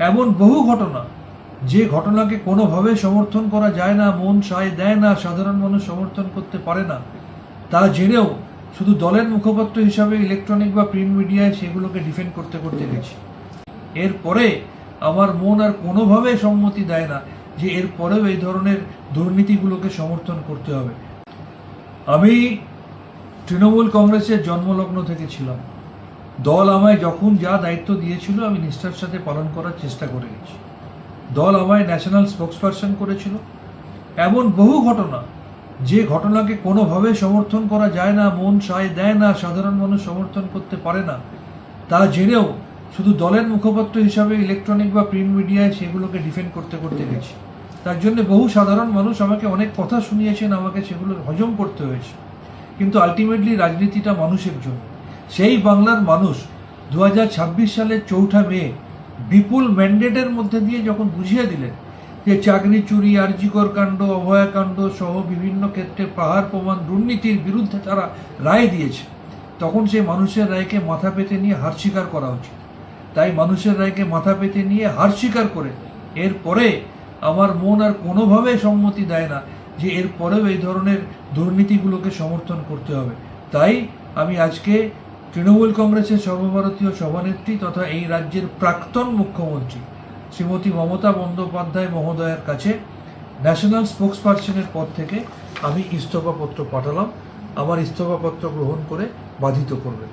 এমন বহু ঘটনা যে ঘটনাকে কোনোভাবে সমর্থন করা যায় না, মন সায় দেয় না, সাধারণ মানুষ সমর্থন করতে পারে না, তা জেনেও শুধু দলের মুখপাত্র হিসাবে ইলেকট্রনিক বা প্রিন্ট মিডিয়ায় সেগুলোকে ডিফেন্ড করতে করতে গেছি। এরপরে আমার মন আর কোনোভাবে সম্মতি দেয় না যে এরপরেও এই ধরনের দুর্নীতিগুলোকে সমর্থন করতে হবে। আমি তৃণমূল কংগ্রেসের জন্মলগ্ন থেকে ছিলাম। দল আমায় যখন যা দায়িত্ব দিয়েছিল আমি নিষ্ঠার সাথে পালন করার চেষ্টা করে গেছি। দল আমায় ন্যাশনাল স্পোক্সপারসন করেছিল। এমন বহু ঘটনা যে ঘটনাকে কোনোভাবে সমর্থন করা যায় না, মন সায় দেয় না, সাধারণ মানুষ সমর্থন করতে পারে না, তা জেনেও শুধু দলের মুখপাত্র হিসাবে ইলেকট্রনিক বা প্রিন্ট মিডিয়ায় সেগুলোকে ডিফেন্ড করতে করতে গেছি। তার জন্য বহু সাধারণ মানুষ আমাকে অনেক কথা শুনিয়েছেন, আমাকে সেগুলো হজম করতে হয়েছে। কিন্তু আলটিমেটলি রাজনীতিটা মানুষের জন্য। সেই বাংলার মানুষ 2026 সালের 4 মে বিপুল ম্যান্ডেটের মধ্যে দিয়ে যখন বুঝিয়ে দিলেন যে চাকরি চুরি, আরজিকর কাণ্ড, অভয়াকাণ্ড সহ বিভিন্ন ক্ষেত্রে পাহাড় প্রমাণ দুর্নীতির বিরুদ্ধে তারা রায় দিয়েছে, তখন সেই মানুষের রায়কে মাথা পেতে নিয়ে হার স্বীকার করা উচিত। তাই মানুষের রায়কে মাথা পেতে নিয়ে হার স্বীকার করে এরপরে আমার মন আর কোনোভাবে সম্মতি দেয় না যে এরপরেও এই ধরনের দুর্নীতিগুলোকে সমর্থন করতে হবে। তাই আমি আজকে তৃণমূল কংগ্রেসের সর্বভারতীয় সভানেত্রী তথা এই রাজ্যের প্রাক্তন মুখ্যমন্ত্রী শ্রীমতী মমতা বন্দ্যোপাধ্যায় মহোদয়ের কাছে ন্যাশনাল স্পোক্সপারসনের পদ থেকে আমি ইস্তফাপত্র পাঠালাম। আমার ইস্তফাপত্র গ্রহণ করে বাধিত করবেন।